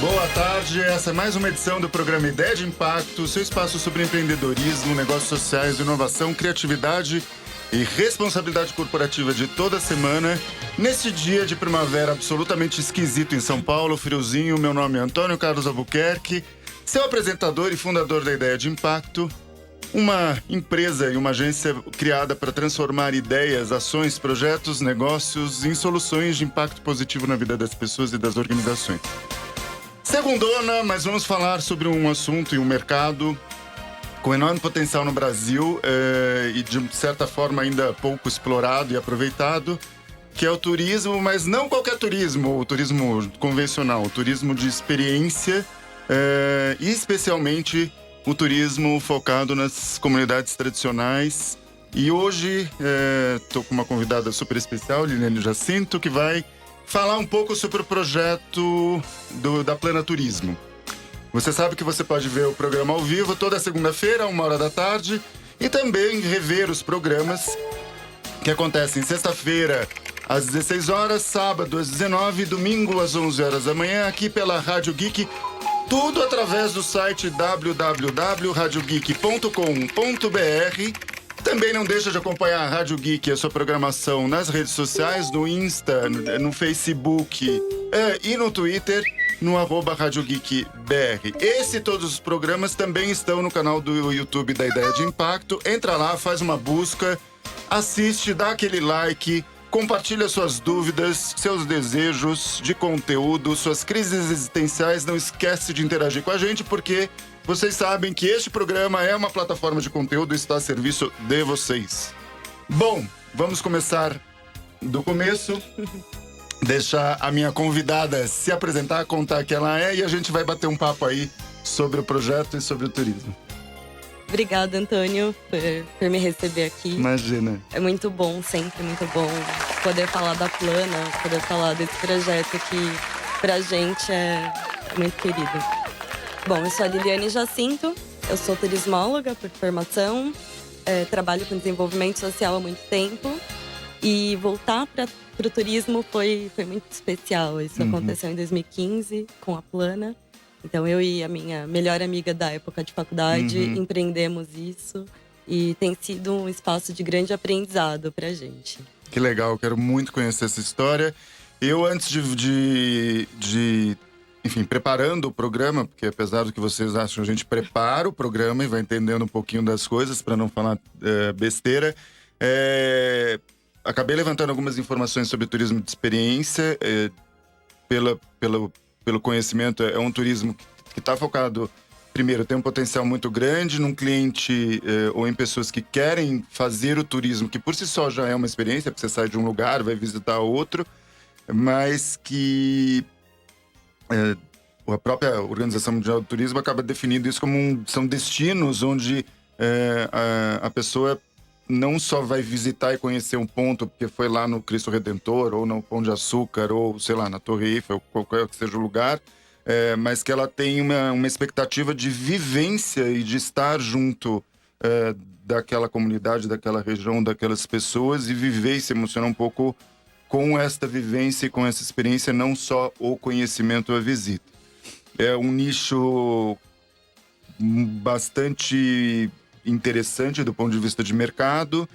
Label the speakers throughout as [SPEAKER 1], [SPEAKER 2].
[SPEAKER 1] Boa tarde, essa é mais uma edição do programa Ideia de Impacto, seu espaço sobre empreendedorismo, negócios sociais, inovação, criatividade e responsabilidade corporativa de toda semana. Neste dia de primavera absolutamente esquisito em São Paulo, friozinho, meu nome é Antônio Carlos Albuquerque, seu apresentador e fundador da Ideia de Impacto, uma empresa e uma agência criada para transformar ideias, ações, projetos, negócios em soluções de impacto positivo na vida das pessoas e das organizações. Segundona, mas vamos falar sobre um assunto e um mercado com enorme potencial no Brasil e de certa forma ainda pouco explorado e aproveitado, que é o turismo, mas não qualquer turismo, o turismo convencional, o turismo de experiência e especialmente o turismo focado nas comunidades tradicionais. E hoje estou com uma convidada super especial, Liliane Jacinto, que vai falar um pouco sobre o projeto da Plana Turismo. Você sabe que você pode ver o programa ao vivo toda segunda-feira, 1h da tarde, e também rever os programas que acontecem sexta-feira às 16 horas, sábado às 19, domingo às 11 horas da manhã, aqui pela Rádio Geek, tudo através do site www.radiogeek.com.br. Também não deixa de acompanhar a Rádio Geek e a sua programação nas redes sociais, no Insta, no Facebook e no Twitter, no @RádioGeekBR. Esse e todos os programas também estão no canal do YouTube da Ideia de Impacto. Entra lá, faz uma busca, assiste, dá aquele like, compartilha suas dúvidas, seus desejos de conteúdo, suas crises existenciais. Não esquece de interagir com a gente, porque vocês sabem que este programa é uma plataforma de conteúdo e está a serviço de vocês. Bom, vamos começar do começo. Deixar a minha convidada se apresentar, contar quem ela é, e a gente vai bater um papo aí sobre o projeto e sobre o turismo.
[SPEAKER 2] Obrigada, Antônio, por me receber aqui.
[SPEAKER 1] Imagina.
[SPEAKER 2] É muito bom, sempre muito bom poder falar da Plana, poder falar desse projeto que pra gente é muito querido. Bom, eu sou a Liliane Jacinto, eu sou turismóloga por formação, trabalho com desenvolvimento social há muito tempo, e voltar para o turismo foi muito especial. Isso aconteceu em 2015 com a Plana. Então eu e a minha melhor amiga da época de faculdade empreendemos isso, e tem sido um espaço de grande aprendizado pra gente.
[SPEAKER 1] Que legal, quero muito conhecer essa história. Eu, antes enfim, preparando o programa, porque apesar do que vocês acham, a gente prepara o programa e vai entendendo um pouquinho das coisas para não falar besteira. Acabei levantando algumas informações sobre turismo de experiência. Pelo conhecimento, é um turismo que está focado, primeiro, tem um potencial muito grande num cliente ou em pessoas que querem fazer o turismo, que por si só já é uma experiência, porque você sai de um lugar, vai visitar outro, mas que a própria Organização Mundial do Turismo acaba definindo isso como são destinos onde a pessoa não só vai visitar e conhecer um ponto porque foi lá no Cristo Redentor, ou no Pão de Açúcar, ou sei lá, na Torre Eiffel, qualquer que seja o lugar, mas que ela tem uma expectativa de vivência e de estar junto daquela comunidade, daquela região, daquelas pessoas, e viver e se emocionar um pouco com esta vivência e com essa experiência, não só o conhecimento ou a visita. É um nicho bastante interessante do ponto de vista de mercado.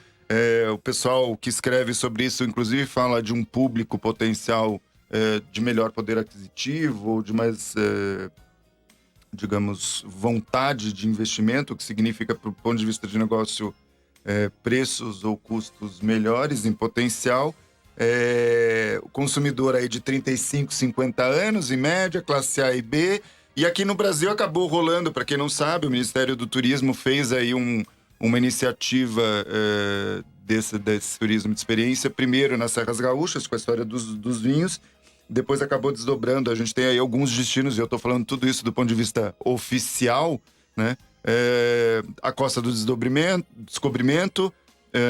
[SPEAKER 1] O pessoal que escreve sobre isso, inclusive, fala de um público potencial de melhor poder aquisitivo, ou de mais, digamos, vontade de investimento, o que significa, do ponto de vista de negócio, preços ou custos melhores em potencial. O consumidor aí de 35, 50 anos, em média, classe A e B. E aqui no Brasil acabou rolando, para quem não sabe, o Ministério do Turismo fez aí uma iniciativa desse turismo de experiência, primeiro nas Serras Gaúchas, com a história dos vinhos, depois acabou desdobrando. A gente tem aí alguns destinos, e eu estou falando tudo isso do ponto de vista oficial, né? A Costa do Descobrimento,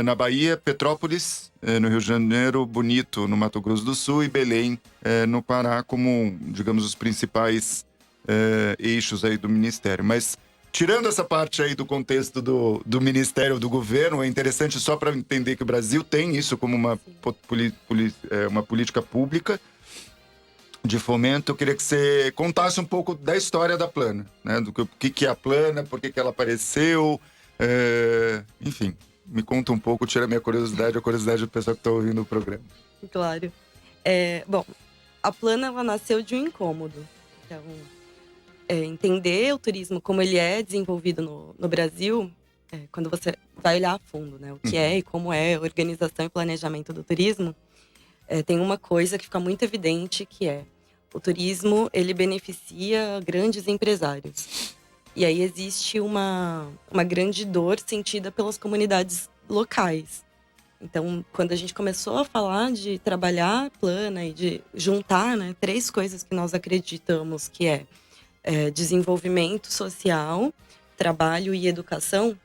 [SPEAKER 1] na Bahia, Petrópolis, no Rio de Janeiro, Bonito, no Mato Grosso do Sul, e Belém, no Pará, como, digamos, os principais eixos aí do Ministério. Mas, tirando essa parte aí do contexto do Ministério, do governo, é interessante só para entender que o Brasil tem isso como uma política pública. de fomento. Eu queria que você contasse um pouco da história da Plana, né? Do que é a Plana, por que ela apareceu, enfim, me conta um pouco, tira a minha curiosidade, a curiosidade do pessoal que está ouvindo o programa.
[SPEAKER 2] Claro. Bom, a Plana, ela nasceu de um incômodo. Então, entender o turismo como ele é desenvolvido no Brasil, quando você vai olhar a fundo, né? O que é e como é a organização e planejamento do turismo, tem uma coisa que fica muito evidente, que é o turismo, ele beneficia grandes empresários. E aí existe uma grande dor sentida pelas comunidades locais. Então, quando a gente começou a falar de trabalhar a Plana e de juntar, né, 3 coisas que nós acreditamos que é desenvolvimento social, trabalho e educação,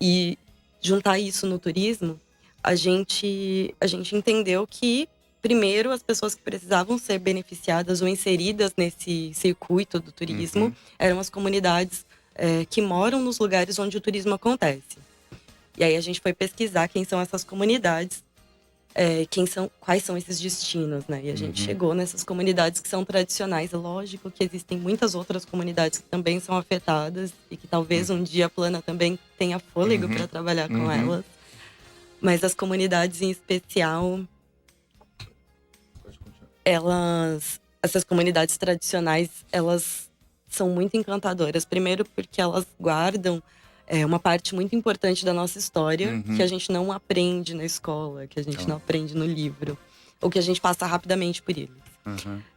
[SPEAKER 2] e juntar isso no turismo, a gente entendeu que, primeiro, as pessoas que precisavam ser beneficiadas ou inseridas nesse circuito do turismo eram as comunidades que moram nos lugares onde o turismo acontece. E aí a gente foi pesquisar quem são essas comunidades, quais são esses destinos, né? E a gente chegou nessas comunidades que são tradicionais. É lógico que existem muitas outras comunidades que também são afetadas e que talvez um dia a Plana também tenha fôlego para trabalhar com elas. Mas as comunidades em especial, essas comunidades tradicionais, elas são muito encantadoras. Primeiro porque elas guardam uma parte muito importante da nossa história, que a gente não aprende na escola, que a gente não aprende no livro, ou que a gente passa rapidamente por eles.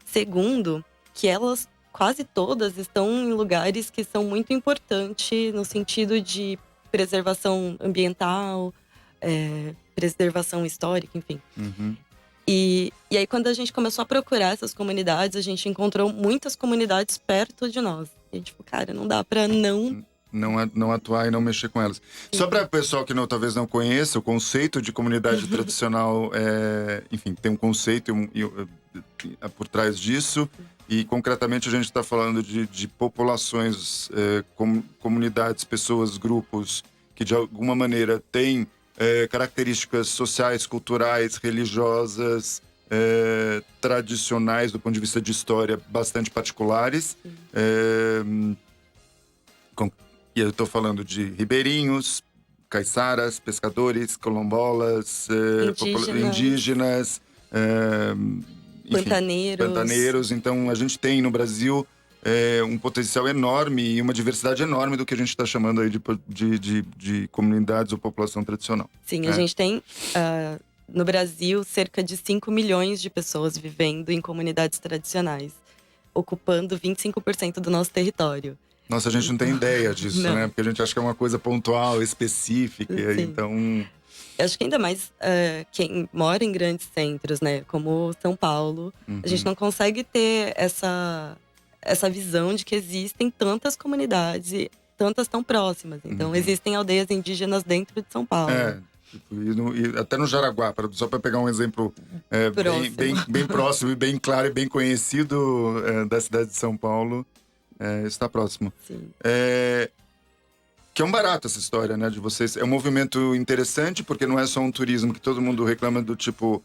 [SPEAKER 2] Segundo, que elas quase todas estão em lugares que são muito importantes no sentido de preservação ambiental, preservação histórica, enfim. E aí, quando a gente começou a procurar essas comunidades, a gente encontrou muitas comunidades perto de nós. E a gente falou, cara, não dá pra
[SPEAKER 1] não atuar e não mexer com elas. Só para o pessoal que talvez não conheça, o conceito de comunidade tradicional, enfim, tem um conceito por trás disso. E concretamente a gente está falando de populações, comunidades, pessoas, grupos que de alguma maneira têm características sociais, culturais, religiosas, tradicionais do ponto de vista de história bastante particulares. E eu estou falando de ribeirinhos, caiçaras, pescadores, quilombolas, indígenas, enfim, pantaneiros. Então a gente tem no Brasil um potencial enorme e uma diversidade enorme do que a gente está chamando aí de comunidades ou população tradicional.
[SPEAKER 2] Sim, a gente tem no Brasil cerca de 5 milhões de pessoas vivendo em comunidades tradicionais, ocupando 25% do nosso território.
[SPEAKER 1] Nossa, a gente não tem ideia disso, né? Porque a gente acha que é uma coisa pontual, específica. Sim. Então,
[SPEAKER 2] eu acho que ainda mais quem mora em grandes centros, né? Como São Paulo, a gente não consegue ter essa visão de que existem tantas comunidades e tantas tão próximas. Então, existem aldeias indígenas dentro de São Paulo.
[SPEAKER 1] E até no Jaraguá, só para pegar um exemplo bem próximo e bem claro e bem conhecido da cidade de São Paulo. Está próximo.
[SPEAKER 2] Sim.
[SPEAKER 1] Que é um barato essa história, né, de vocês. É um movimento interessante, porque não é só um turismo que todo mundo reclama do tipo,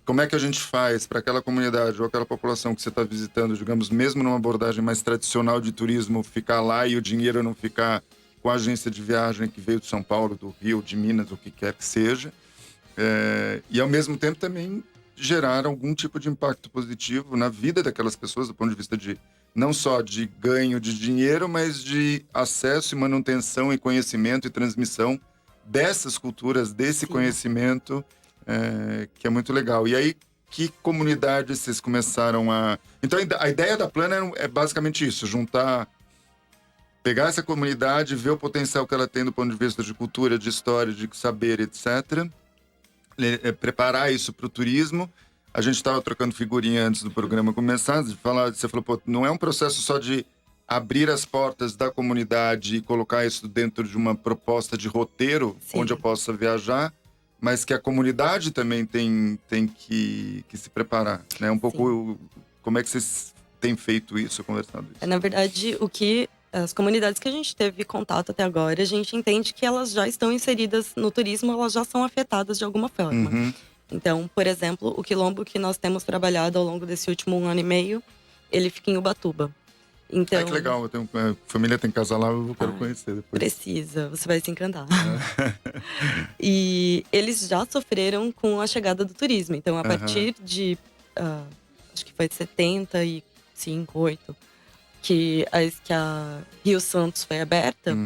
[SPEAKER 1] como é que a gente faz para aquela comunidade ou aquela população que você está visitando, digamos, mesmo numa abordagem mais tradicional de turismo, ficar lá e o dinheiro não ficar com a agência de viagem que veio de São Paulo, do Rio, de Minas, o que quer que seja. E ao mesmo tempo também gerar algum tipo de impacto positivo na vida daquelas pessoas, do ponto de vista de não só de ganho de dinheiro, mas de acesso e manutenção e conhecimento e transmissão dessas culturas, desse conhecimento, que é muito legal. E aí, que comunidades vocês começaram a... Então, a ideia da Plana é basicamente isso, pegar essa comunidade, ver o potencial que ela tem do ponto de vista de cultura, de história, de saber, etc., preparar isso para o turismo. A gente estava trocando figurinha antes do programa começar, você falou, pô, não é um processo só de abrir as portas da comunidade e colocar isso dentro de uma proposta de roteiro, onde eu possa viajar, mas que a comunidade também tem que se preparar, né? Um pouco, como é que vocês têm feito isso, conversado isso?
[SPEAKER 2] Na verdade, as comunidades que a gente teve contato até agora, a gente entende que elas já estão inseridas no turismo, elas já são afetadas de alguma forma. Então, por exemplo, o quilombo que nós temos trabalhado ao longo desse último 1 ano e meio, ele fica em Ubatuba. Então,
[SPEAKER 1] Ai, que legal. A família tem casa lá, eu quero conhecer depois.
[SPEAKER 2] precisa, você vai se encantar. E eles já sofreram com a chegada do turismo. Então, a partir de, acho que foi 75, 8, que a Rio Santos foi aberta,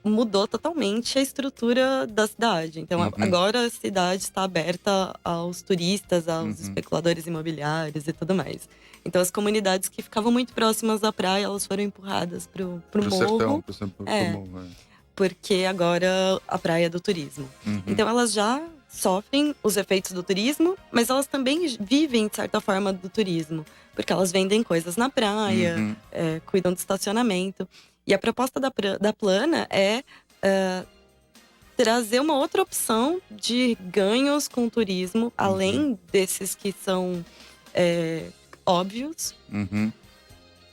[SPEAKER 2] mudou totalmente a estrutura da cidade. Então, agora a cidade está aberta aos turistas, aos especuladores imobiliários e tudo mais. Então, as comunidades que ficavam muito próximas da praia, elas foram empurradas pro morro.
[SPEAKER 1] Sertão, pro morro.
[SPEAKER 2] Porque agora a praia é do turismo. Então, elas já sofrem os efeitos do turismo, mas elas também vivem, de certa forma, do turismo. Porque elas vendem coisas na praia, cuidam do estacionamento. E a proposta da Plana é trazer uma outra opção de ganhos com o turismo, além desses que são óbvios.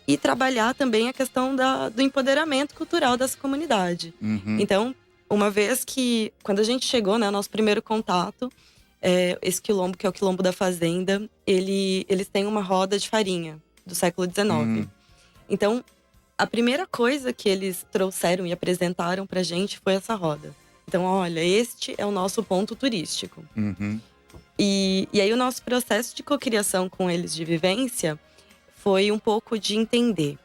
[SPEAKER 2] E trabalhar também a questão do empoderamento cultural dessa comunidade. Então, uma vez que, quando a gente chegou, né, nosso primeiro contato, esse quilombo, que é o Quilombo da Fazenda, eles têm uma roda de farinha do século XIX. Então, a primeira coisa que eles trouxeram e apresentaram pra gente foi essa roda. Então, olha, este é o nosso ponto turístico. E aí o nosso processo de cocriação com eles de vivência foi um pouco de entender.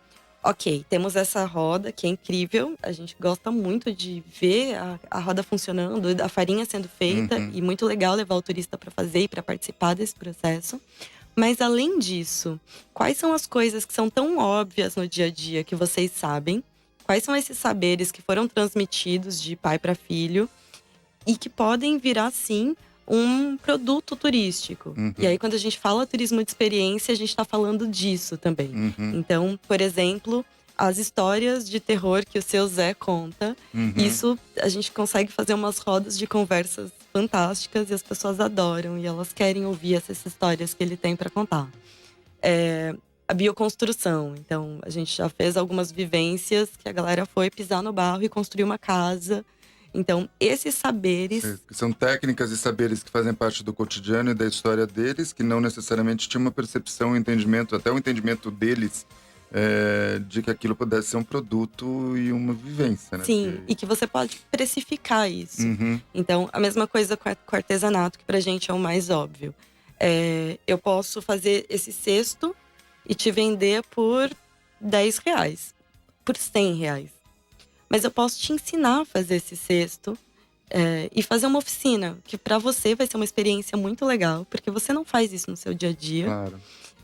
[SPEAKER 2] Ok, temos essa roda que é incrível, a gente gosta muito de ver a roda funcionando, a farinha sendo feita, e muito legal levar o turista para fazer e para participar desse processo. Mas além disso, quais são as coisas que são tão óbvias no dia a dia que vocês sabem? Quais são esses saberes que foram transmitidos de pai para filho e que podem virar, sim, um produto turístico? E aí, quando a gente fala turismo de experiência, a gente está falando disso também. Então, por exemplo, as histórias de terror que o seu Zé conta, isso a gente consegue fazer umas rodas de conversas fantásticas e as pessoas adoram e elas querem ouvir essas histórias que ele tem para contar. A bioconstrução, então a gente já fez algumas vivências que a galera foi pisar no barro e construir uma casa. Então, esses saberes…
[SPEAKER 1] São técnicas e saberes que fazem parte do cotidiano e da história deles, que não necessariamente tinham uma percepção, um entendimento, até o entendimento deles, de que aquilo pudesse ser um produto e uma vivência, né?
[SPEAKER 2] Sim, e que você pode precificar isso. Então, a mesma coisa com o artesanato, que pra gente é o mais óbvio. Eu posso fazer esse cesto e te vender por R$10, por R$100. Mas eu posso te ensinar a fazer esse cesto e fazer uma oficina, que para você vai ser uma experiência muito legal, porque você não faz isso no seu dia a dia.
[SPEAKER 1] Claro.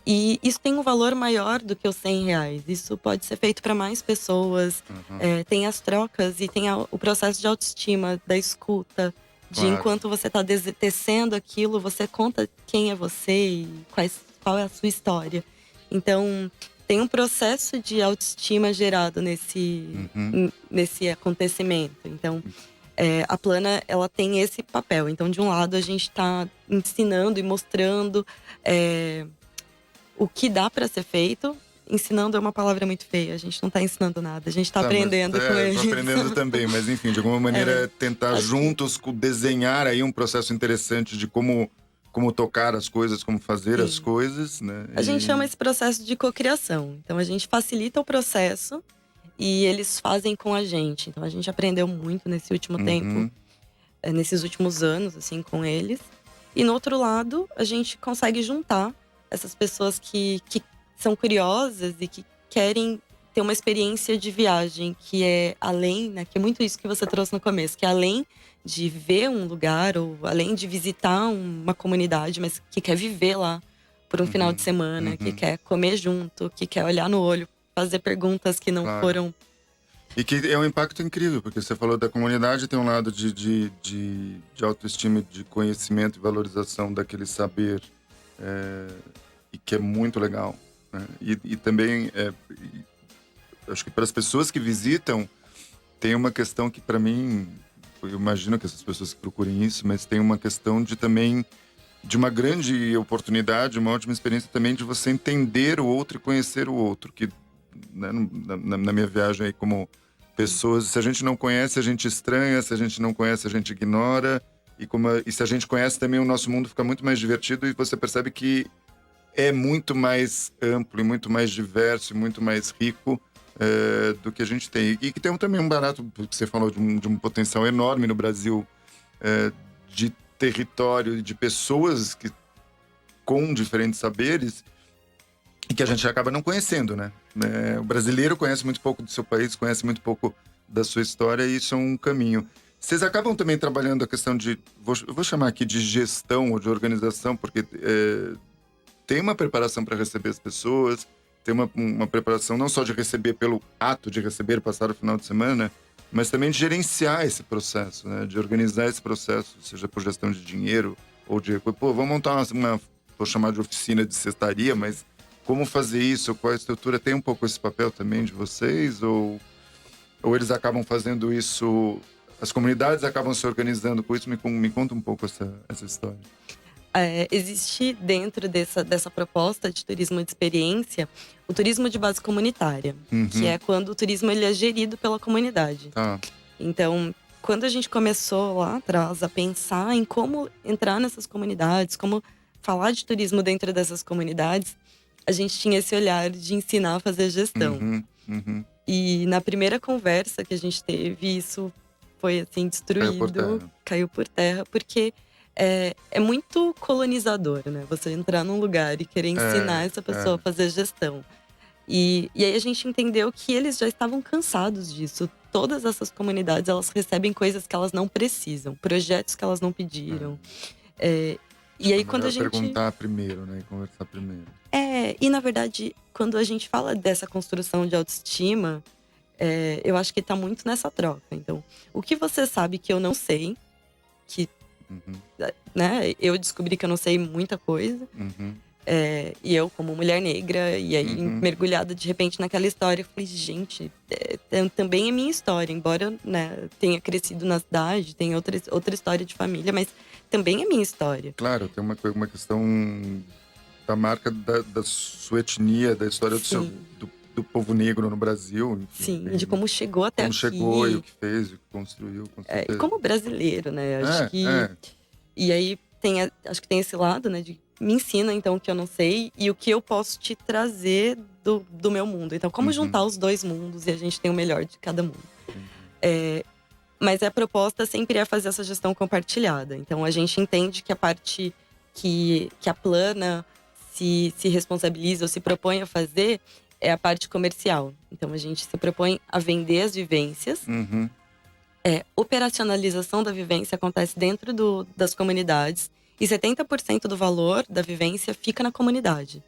[SPEAKER 2] E isso tem um valor maior do que os R$100. Isso pode ser feito para mais pessoas. Tem as trocas e tem o processo de autoestima, da escuta. De enquanto você está tecendo aquilo, você conta quem é você e qual é a sua história. Então, tem um processo de autoestima gerado nesse acontecimento. Então, a Plana, ela tem esse papel. Então, de um lado, a gente está ensinando e mostrando o que dá para ser feito. Ensinando é uma palavra muito feia. A gente não está ensinando nada. A gente está aprendendo com eles.
[SPEAKER 1] Tô aprendendo também. Mas, enfim, de alguma maneira, tentar juntos desenhar aí um processo interessante de como tocar as coisas, como fazer as coisas, né?
[SPEAKER 2] A gente chama esse processo de cocriação. Então, a gente facilita o processo e eles fazem com a gente. Então, a gente aprendeu muito nesse último tempo, nesses últimos anos, assim, com eles. E, no outro lado, a gente consegue juntar essas pessoas que são curiosas e que querem ter uma experiência de viagem que é além, né? Que é muito isso que você trouxe no começo, que é além de ver um lugar ou além de visitar uma comunidade, mas que quer viver lá por um final de semana, que quer comer junto, que quer olhar no olho, fazer perguntas que não foram…
[SPEAKER 1] E que é um impacto incrível, porque você falou da comunidade, tem um lado de autoestima, de conhecimento e valorização daquele saber, e que é muito legal, né? E também, acho que para as pessoas que visitam, tem uma questão que para mim… Eu imagino que essas pessoas procurem isso, mas tem uma questão de uma grande oportunidade, uma ótima experiência também de você entender o outro e conhecer o outro. Que, né, na minha viagem aí como pessoas, se a gente não conhece, a gente estranha, se a gente não conhece, a gente ignora. e se a gente conhece também, o nosso mundo fica muito mais divertido e você percebe que é muito mais amplo e muito mais diverso e muito mais rico do que a gente tem. E que tem também um barato, você falou de um potencial enorme no Brasil, de território e de pessoas com diferentes saberes e que a gente acaba não conhecendo, né? O brasileiro conhece muito pouco do seu país, conhece muito pouco da sua história e isso é um caminho. Vocês acabam também trabalhando a questão de, eu vou chamar aqui de gestão ou de organização, porque tem uma preparação para receber as pessoas, tem uma preparação não só de receber pelo ato de receber, passar o final de semana, mas também de gerenciar esse processo, né? De organizar esse processo, seja por gestão de dinheiro ou de... vamos montar vou chamar de oficina de cestaria, mas como fazer isso? Qual a estrutura? Tem um pouco esse papel também de vocês? Ou eles acabam fazendo isso... As comunidades acabam se organizando com isso? Me conta um pouco essa história.
[SPEAKER 2] Existe dentro dessa proposta de turismo de experiência o turismo de base comunitária, que é quando o turismo ele é gerido pela comunidade.
[SPEAKER 1] Tá.
[SPEAKER 2] Então, quando a gente começou lá atrás a pensar em como entrar nessas comunidades, como falar de turismo dentro dessas comunidades, a gente tinha esse olhar de ensinar a fazer gestão. E na primeira conversa que a gente teve, isso foi assim destruído, caiu por terra, porque é muito colonizador, né? Você entrar num lugar e querer ensinar essa pessoa a fazer gestão. E aí a gente entendeu que eles já estavam cansados disso. Todas essas comunidades, elas recebem coisas que elas não precisam, projetos que elas não pediram. E aí quando a gente
[SPEAKER 1] perguntar primeiro, né, e conversar primeiro.
[SPEAKER 2] E na verdade, quando a gente fala dessa construção de autoestima, eu acho que tá muito nessa troca. Então, o que você sabe que eu não sei, que né, eu descobri que eu não sei muita coisa. E eu, como mulher negra, e aí mergulhada de repente naquela história, eu falei, gente, também é minha história. Embora eu, né, tenha crescido na cidade, tenha outra história de família, mas também é minha história.
[SPEAKER 1] Claro, tem uma questão da marca da sua etnia, da história do povo negro no Brasil.
[SPEAKER 2] Enfim, sim, de como chegou até aqui.
[SPEAKER 1] Como chegou e o que fez, o que construiu.
[SPEAKER 2] E como brasileiro, né? Acho que... E aí, acho que tem esse lado, né, de me ensina, então, o que eu não sei e o que eu posso te trazer do meu mundo. Então, como juntar os dois mundos e a gente tem o melhor de cada mundo. Mas a proposta sempre é fazer essa gestão compartilhada. Então, a gente entende que a parte que a Plana se responsabiliza ou se propõe a fazer é a parte comercial. Então, a gente se propõe a vender as vivências. Operacionalização da vivência acontece dentro das comunidades. E 70% do valor da vivência fica na comunidade.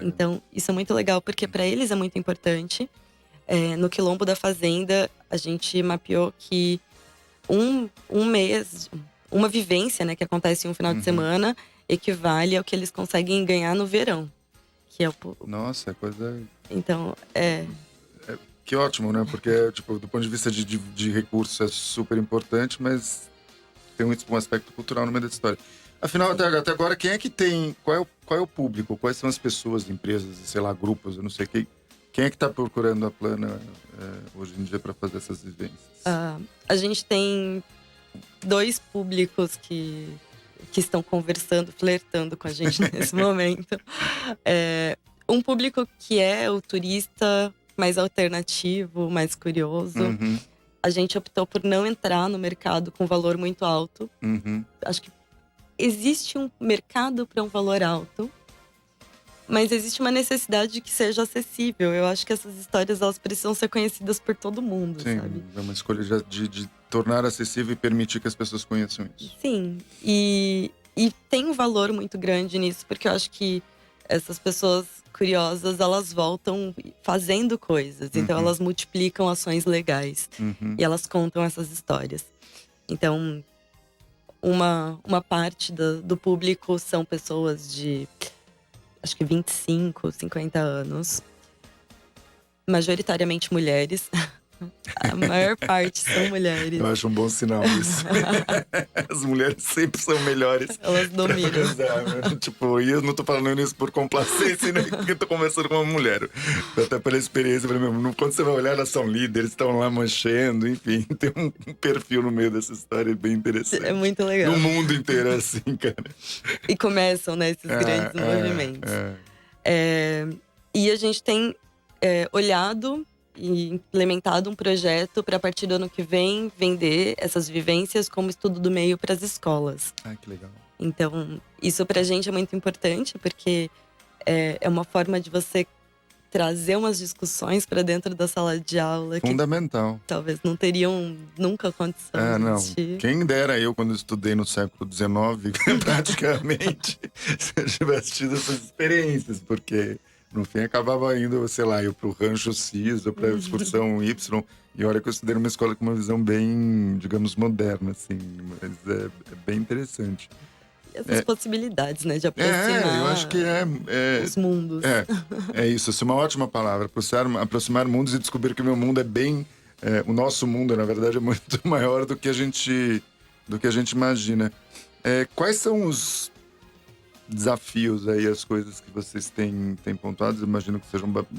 [SPEAKER 2] Então, isso é muito legal, porque para eles é muito importante. No Quilombo da Fazenda, a gente mapeou que um mês, uma vivência, né, que acontece em um final de semana, equivale ao que eles conseguem ganhar no verão. Que é
[SPEAKER 1] Nossa, é coisa...
[SPEAKER 2] Então,
[SPEAKER 1] Que ótimo, né? Porque, tipo, do ponto de vista de recursos é super importante, mas tem um aspecto cultural no meio dessa história. Afinal, até agora, quem é que tem... Qual é o público? Quais são as pessoas, empresas, sei lá, grupos, eu não sei quem é que está procurando a Plana hoje em dia para fazer essas vivências?
[SPEAKER 2] A gente tem 2 públicos que estão conversando, flertando com a gente nesse momento. Um público que é o turista mais alternativo, mais curioso. A gente optou por não entrar no mercado com valor muito alto. Acho que existe um mercado para um valor alto, mas existe uma necessidade de que seja acessível. Eu acho que essas histórias, elas precisam ser conhecidas por todo mundo, sabe?
[SPEAKER 1] É uma escolha de tornar acessível e permitir que as pessoas conheçam isso.
[SPEAKER 2] Sim, e tem um valor muito grande nisso, porque eu acho que essas pessoas curiosas, elas voltam fazendo coisas. Então, elas multiplicam ações legais. E elas contam essas histórias. Então, uma parte do público são pessoas de, acho que 25, 50 anos. Majoritariamente mulheres. A maior parte são mulheres.
[SPEAKER 1] Eu acho um bom sinal isso. As mulheres sempre são melhores
[SPEAKER 2] Elas
[SPEAKER 1] pra
[SPEAKER 2] dominam.
[SPEAKER 1] organizar, né? Tipo, e eu não tô falando isso por complacência, né? Porque eu tô conversando com uma mulher. Até pela experiência, quando você vai olhar, elas são líderes, estão lá manchando, enfim. Tem um perfil no meio dessa história bem
[SPEAKER 2] É
[SPEAKER 1] interessante.
[SPEAKER 2] muito legal.
[SPEAKER 1] No mundo inteiro é assim, cara.
[SPEAKER 2] E começam, né, esses grandes
[SPEAKER 1] É,
[SPEAKER 2] movimentos.
[SPEAKER 1] é.
[SPEAKER 2] E a gente tem olhado e implementado um projeto para, a partir do ano que vem, vender essas vivências como estudo do meio para as escolas.
[SPEAKER 1] Ai, que legal.
[SPEAKER 2] Então, isso pra gente é muito importante, porque é uma forma de você trazer umas discussões para dentro da sala de aula que
[SPEAKER 1] Fundamental.
[SPEAKER 2] talvez não teriam nunca condição de
[SPEAKER 1] Não.
[SPEAKER 2] existir.
[SPEAKER 1] Quem dera eu, quando estudei no século XIX, praticamente, se eu tivesse tido essas experiências, porque no fim acabava indo, sei lá, eu pro rancho X ou pra excursão Y. E olha que eu estudei numa escola com uma visão bem, digamos, moderna, assim, mas é bem interessante.
[SPEAKER 2] Essas possibilidades, né, de aproximar
[SPEAKER 1] Eu acho que
[SPEAKER 2] os mundos.
[SPEAKER 1] é isso, essa é uma ótima palavra. Aproximar mundos e descobrir que o meu mundo é bem. O nosso mundo, na verdade, é muito maior do que a gente imagina. Quais são os desafios aí, as coisas que vocês têm pontuado? Eu imagino que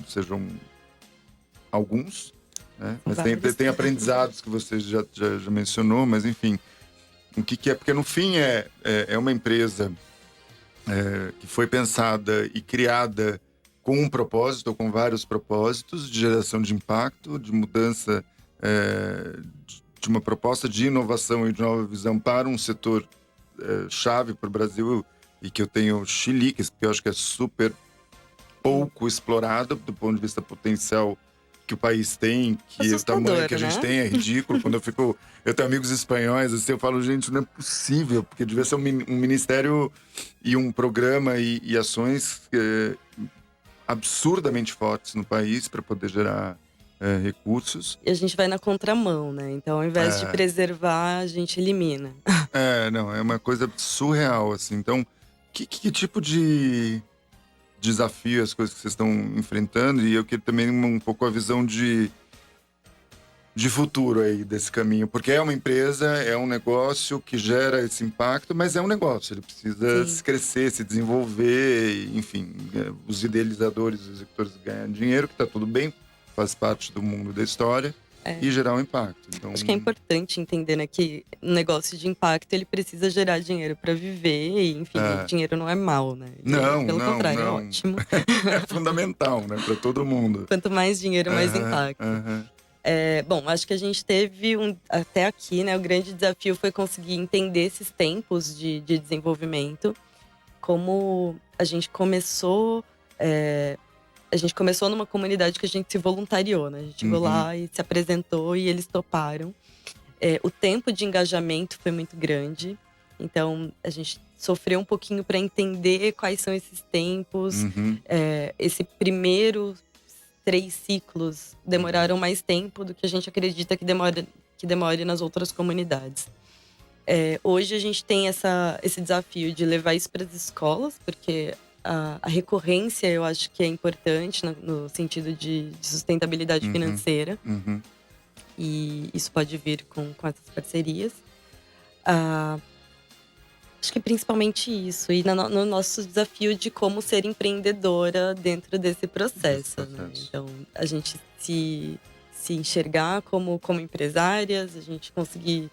[SPEAKER 1] sejam alguns, né? Mas tem aprendizados que você já mencionou, mas enfim. O que é? Porque no fim é uma empresa que foi pensada e criada com um propósito, ou com vários propósitos de geração de impacto, de mudança, de uma proposta de inovação e de nova visão para um setor chave para o Brasil e que eu tenho chiliques, porque eu acho que é super pouco explorado do ponto de vista potencial que o país tem, que o tamanho que a gente tem é ridículo. Quando eu tenho amigos espanhóis, assim, eu falo, gente, não é possível, porque devia ser um ministério e um programa e ações absurdamente fortes no país para poder gerar recursos.
[SPEAKER 2] E a gente vai na contramão, né? Então, ao invés de preservar, a gente elimina.
[SPEAKER 1] Não, é uma coisa surreal, assim. Então, que tipo de desafio, as coisas que vocês estão enfrentando, e eu queria também um pouco a visão de futuro aí desse caminho, porque é uma empresa, é um negócio que gera esse impacto, mas é um negócio, ele precisa se crescer, se desenvolver, enfim, os idealizadores, os executores ganham dinheiro, que tá tudo bem, faz parte do mundo da história, e gerar um impacto. Então,
[SPEAKER 2] acho que é importante entender, né, que um negócio de impacto, ele precisa gerar dinheiro para viver, e enfim, dinheiro não é mal, né? Pelo contrário, é ótimo.
[SPEAKER 1] É fundamental, né, para todo mundo.
[SPEAKER 2] Quanto mais dinheiro, mais impacto. Bom, acho que a gente teve até aqui, né? O grande desafio foi conseguir entender esses tempos de desenvolvimento. Como a gente começou numa comunidade que a gente se voluntariou, né? A gente chegou lá e se apresentou e eles toparam. O tempo de engajamento foi muito grande. Então, a gente sofreu um pouquinho para entender quais são esses tempos. Esse primeiro 3 ciclos demoraram mais tempo do que a gente acredita que demore nas outras comunidades. Hoje a gente tem esse desafio de levar isso para as escolas, porque a recorrência eu acho que é importante no sentido de sustentabilidade financeira. E isso pode vir com essas parcerias. Acho que principalmente isso. E no nosso desafio de como ser empreendedora dentro desse processo. Né? Então, a gente se enxergar como empresárias, a gente conseguir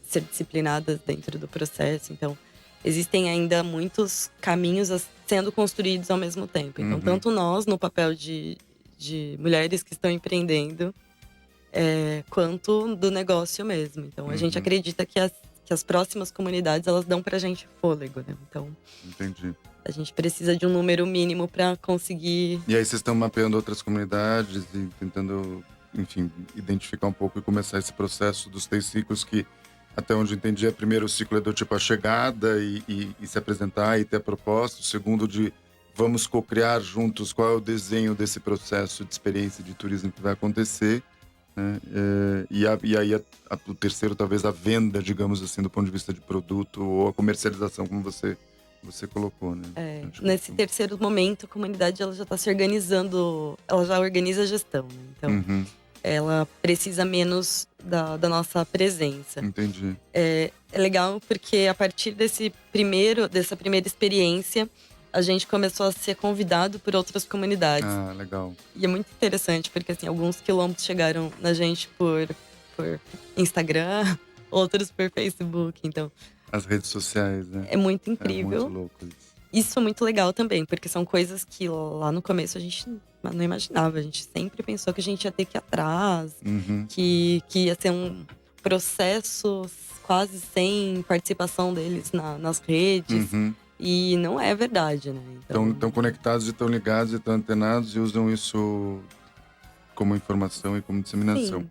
[SPEAKER 2] ser disciplinadas dentro do processo. Então, existem ainda muitos caminhos sendo construídos ao mesmo tempo. Então, tanto nós, no papel de mulheres que estão empreendendo, quanto do negócio mesmo. Então, a gente acredita que as próximas comunidades, elas dão pra gente fôlego, né? Então,
[SPEAKER 1] entendi.
[SPEAKER 2] A gente precisa de um número mínimo para conseguir.
[SPEAKER 1] E aí vocês estão mapeando outras comunidades e tentando, enfim, identificar um pouco e começar esse processo dos 3 ciclos que, até onde eu entendi, primeiro o ciclo é do tipo a chegada e se apresentar e ter a proposta. O segundo de vamos co-criar juntos qual é o desenho desse processo de experiência de turismo que vai acontecer. E aí o terceiro, talvez a venda, digamos assim, do ponto de vista de produto ou a comercialização, como você colocou, né?
[SPEAKER 2] Nesse terceiro momento, a comunidade ela já está se organizando, ela já organiza a gestão, né? Então, ela precisa menos da nossa presença.
[SPEAKER 1] Entendi.
[SPEAKER 2] É legal porque a partir dessa primeira experiência, a gente começou a ser convidado por outras comunidades.
[SPEAKER 1] Ah, legal.
[SPEAKER 2] E é muito interessante, porque assim, alguns quilombos chegaram na gente por Instagram, outros por Facebook. Então,
[SPEAKER 1] As redes sociais, né?
[SPEAKER 2] é muito
[SPEAKER 1] É
[SPEAKER 2] incrível.
[SPEAKER 1] muito louco isso.
[SPEAKER 2] Isso é muito legal também, porque são coisas que lá no começo a gente não imaginava. A gente sempre pensou que a gente ia ter que ir atrás,
[SPEAKER 1] Uhum.
[SPEAKER 2] que ia ser um processo quase sem participação deles nas redes.
[SPEAKER 1] Uhum.
[SPEAKER 2] E não é verdade, né?
[SPEAKER 1] Estão conectados e estão ligados e estão antenados e usam isso como informação e como disseminação.
[SPEAKER 2] Sim.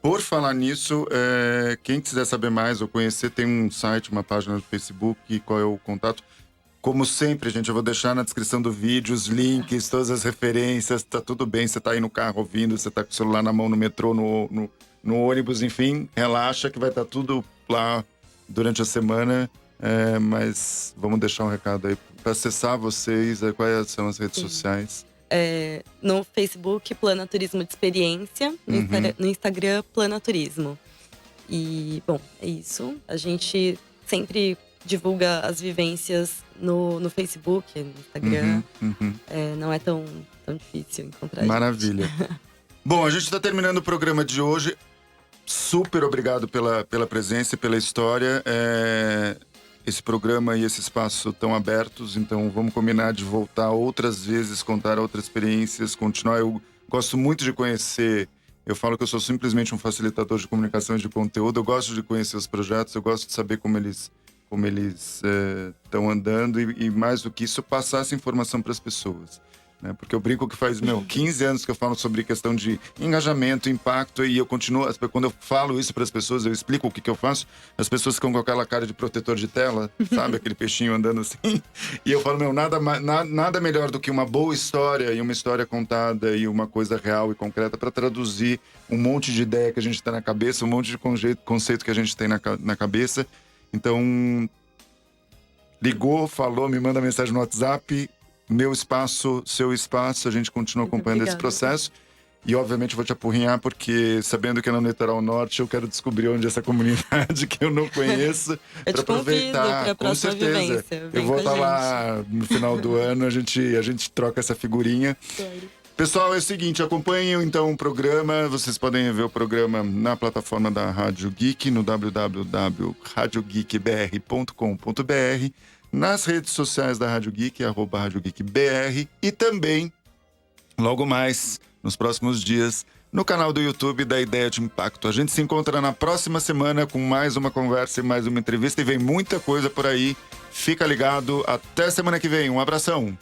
[SPEAKER 1] Por falar nisso, quem quiser saber mais ou conhecer, tem um site, uma página no Facebook, qual é o contato? Como sempre, gente, eu vou deixar na descrição do vídeo os links, todas as referências, tá tudo bem, você tá aí no carro ouvindo, você tá com o celular na mão no metrô, no ônibus, enfim, relaxa que vai estar tudo lá durante a semana, mas vamos deixar um recado aí para acessar vocês, quais são as redes
[SPEAKER 2] Sim.
[SPEAKER 1] sociais.
[SPEAKER 2] No Facebook, Plana Turismo de Experiência. No Instagram, Plana Turismo. E, bom, é isso. A gente sempre divulga as vivências no Facebook, no Instagram. Não é tão difícil encontrar.
[SPEAKER 1] Maravilha. Bom, a gente está terminando o programa de hoje. Super obrigado pela presença e pela história. Esse programa e esse espaço estão abertos, então vamos combinar de voltar outras vezes, contar outras experiências, continuar. Eu gosto muito de conhecer. Eu falo que eu sou simplesmente um facilitador de comunicação e de conteúdo. Eu gosto de conhecer os projetos, eu gosto de saber como eles estão andando e mais do que isso, passar essa informação para as pessoas. Né? Porque eu brinco que faz 15 anos que eu falo sobre questão de engajamento, impacto, e eu continuo. Quando eu falo isso para as pessoas, eu explico o que eu faço, as pessoas ficam com aquela cara de protetor de tela, sabe? Aquele peixinho andando assim. E eu falo, nada melhor do que uma boa história e uma história contada e uma coisa real e concreta para traduzir um monte de ideia que a gente tem na cabeça, um monte de conceito que a gente tem na cabeça. Então, ligou, falou, me manda mensagem no WhatsApp. Meu espaço, seu espaço, a gente continua acompanhando esse processo. E, obviamente, vou te apurrinhar, porque sabendo que é no Litoral Norte, eu quero descobrir onde é essa comunidade que eu não conheço.
[SPEAKER 2] Para aproveitar. Com certeza. Vivência,
[SPEAKER 1] eu vou estar lá no final do ano, a gente troca essa figurinha.
[SPEAKER 2] Claro.
[SPEAKER 1] Pessoal, é o seguinte, acompanhem então o programa. Vocês podem ver o programa na plataforma da Rádio Geek, no www.radiogeekbr.com.br, nas redes sociais da Rádio Geek, @RádioGeekBR, e também, logo mais, nos próximos dias, no canal do YouTube da Ideia de Impacto. A gente se encontra na próxima semana com mais uma conversa e mais uma entrevista, e vem muita coisa por aí. Fica ligado, até semana que vem. Um abração!